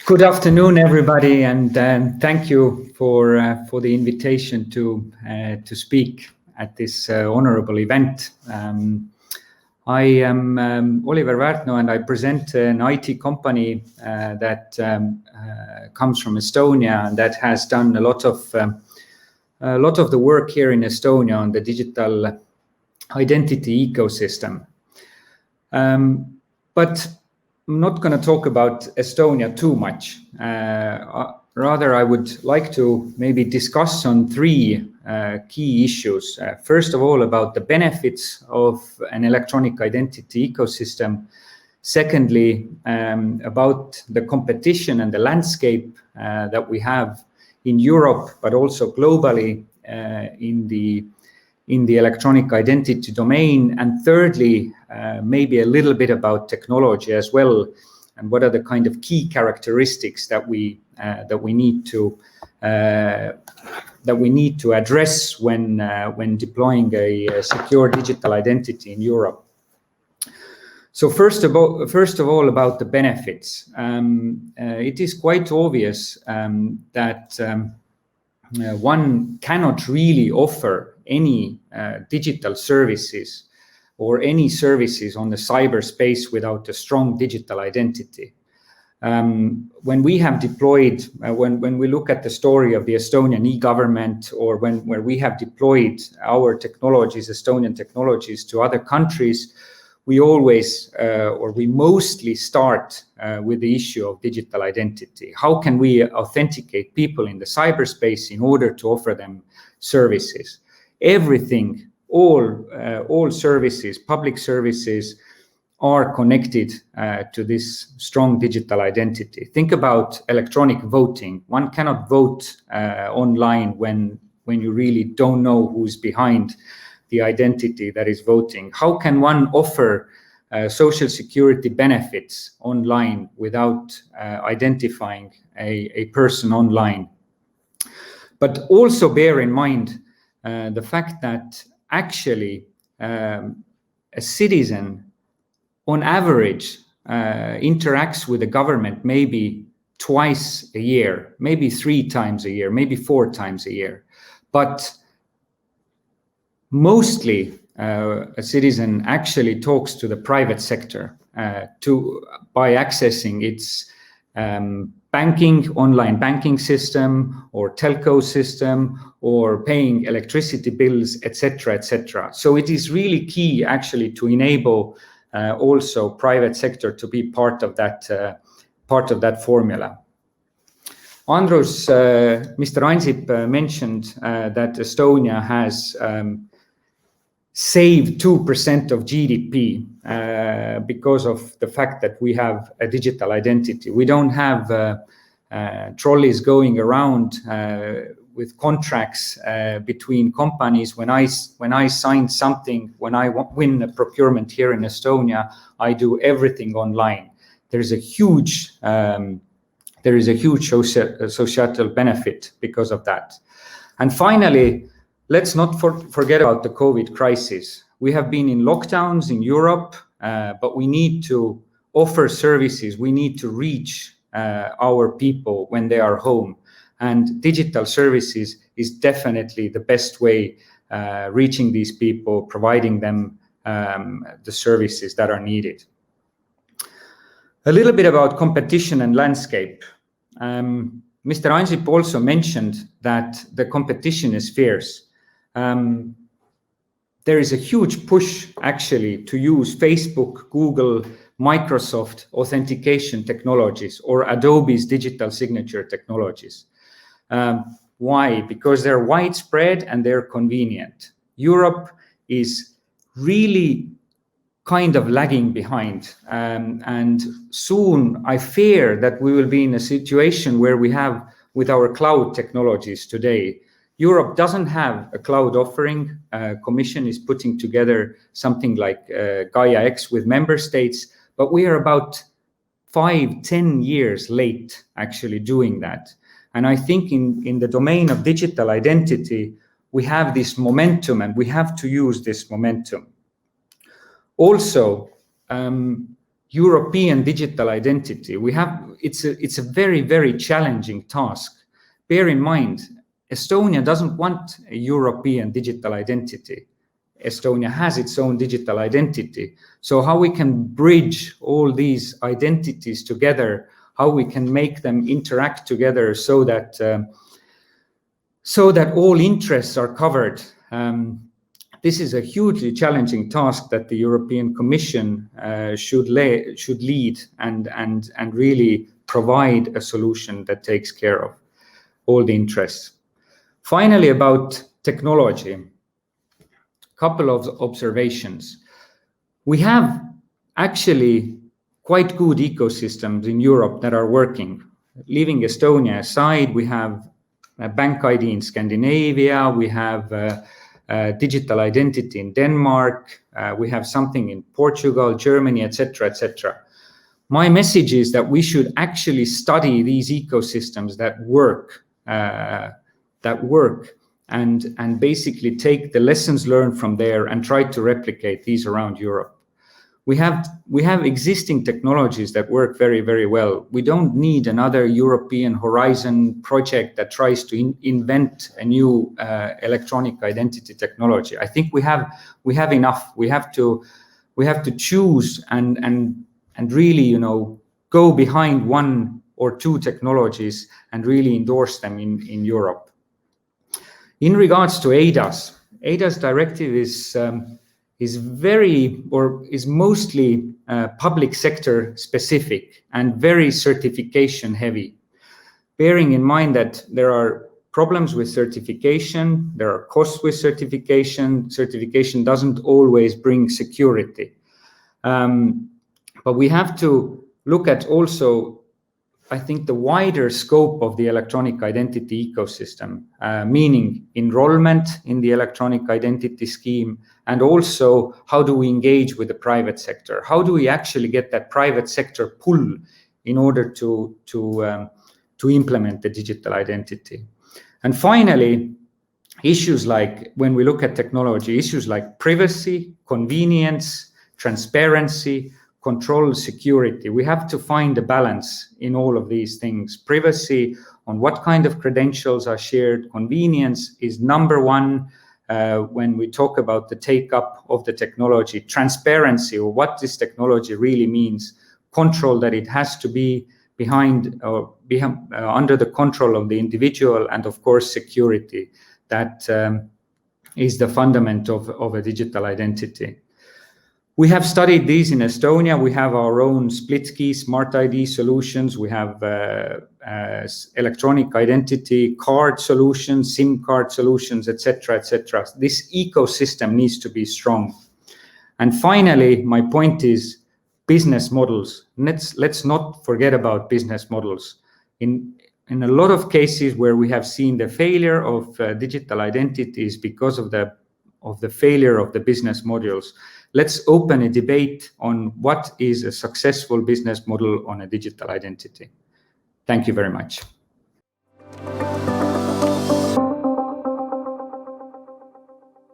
Good afternoon, everybody, and thank you for the invitation to speak at this honorable event. I am Oliver Vaartnou, and I present an IT company that comes from Estonia and that has done a lot of the work here in Estonia on the digital identity ecosystem. But I'm not going to talk about Estonia too much. Rather, I would like to maybe discuss on three key issues. First of all, about the benefits of an electronic identity ecosystem. Secondly, about the competition and the landscape that we have in Europe, but also globally in the electronic identity domain. And thirdly, maybe a little bit about technology as well, and what are the kind of key characteristics that we need to address when deploying a secure digital identity in Europe. So first of all, about the benefits. It is quite obvious that one cannot really offer any digital services or any services on the cyberspace without a strong digital identity. When we have deployed, when we look at the story of the Estonian e-government, or where we have deployed our technologies, Estonian technologies, to other countries, we always, or we mostly start with the issue of digital identity. How can we authenticate people in the cyberspace in order to offer them services? Everything, all services, public services, are connected to this strong digital identity. Think about electronic voting. One cannot vote online when you really don't know who's behind the identity that is voting. How can one offer social security benefits online without identifying a person online? But also bear in mind the fact that actually a citizen on average interacts with the government maybe twice a year, maybe 3 times a year, maybe 4 times a year. But mostly a citizen actually talks to the private sector by accessing its online banking system or telco system, or paying electricity bills, etc., etc. So it is really key actually to enable also private sector to be part of that formula. Mr. Ansip mentioned that Estonia has saved 2% of GDP because of the fact that we have a digital identity. We don't have trolleys going around with contracts between companies. When I sign something, when I win a procurement here in Estonia, I do everything online. There is a huge societal benefit because of that. And finally, let's not forget about the COVID crisis. We have been in lockdowns in Europe, but we need to offer services. We need to reach our people when they are home. And digital services is definitely the best way reaching these people, providing them the services that are needed. A little bit about competition and landscape. Mr. Ansip also mentioned that the competition is fierce. There is a huge push actually to use Facebook, Google, Microsoft authentication technologies, or Adobe's digital signature technologies. Why? Because they're widespread and they're convenient. Europe is really kind of lagging behind, and soon I fear that we will be in a situation where we have with our cloud technologies today. Europe doesn't have a cloud offering. Commission is putting together something like Gaia X with member states, but we are about 5-10 years late actually doing that. And I think in the domain of digital identity, we have this momentum and we have to use this momentum. Also, European digital identity. It's a very, very challenging task. Bear in mind, Estonia doesn't want a European digital identity. Estonia has its own digital identity. So how we can bridge all these identities together, how we can make them interact together so that all interests are covered. This is a hugely challenging task that the European Commission should lead and really provide a solution that takes care of all the interests. Finally, about technology, a couple of observations. We have actually quite good ecosystems in Europe that are working. Leaving Estonia aside, we have a bank ID in Scandinavia, we have digital identity in Denmark, we have something in Portugal, Germany, etc., etc. My message is that we should actually study these ecosystems that work, and basically take the lessons learned from there and try to replicate these around Europe. We have existing technologies that work very, very well. We don't need another European Horizon project that tries to invent a new electronic identity technology. I think we have enough. We have to choose and really, go behind one or two technologies and really endorse them in Europe. In regards to ADAS directive is mostly public sector specific and very certification heavy. Bearing in mind that there are problems with certification, there are costs with certification. Certification doesn't always bring security. But we have to look at also, I think, the wider scope of the electronic identity ecosystem, meaning enrollment in the electronic identity scheme, and also how do we engage with the private sector? How do we actually get that private sector pull in order to implement the digital identity? And finally, issues like, when we look at technology, issues like privacy, convenience, transparency, control, security. We have to find a balance in all of these things. Privacy, on what kind of credentials are shared. Convenience is number one when we talk about the take-up of the technology. Transparency, or what this technology really means. Control, that it has to be under the control of the individual. And of course, security. That is the fundament of a digital identity. We have studied these in Estonia. We have our own split key smart ID solutions. We have electronic identity card solutions, SIM card solutions, etc., etc. This ecosystem needs to be strong. And finally, my point is business models. Let's not forget about business models. In a lot of cases where we have seen the failure of digital identities because of the failure of the business models. Let's open a debate on what is a successful business model on a digital identity. Thank you very much.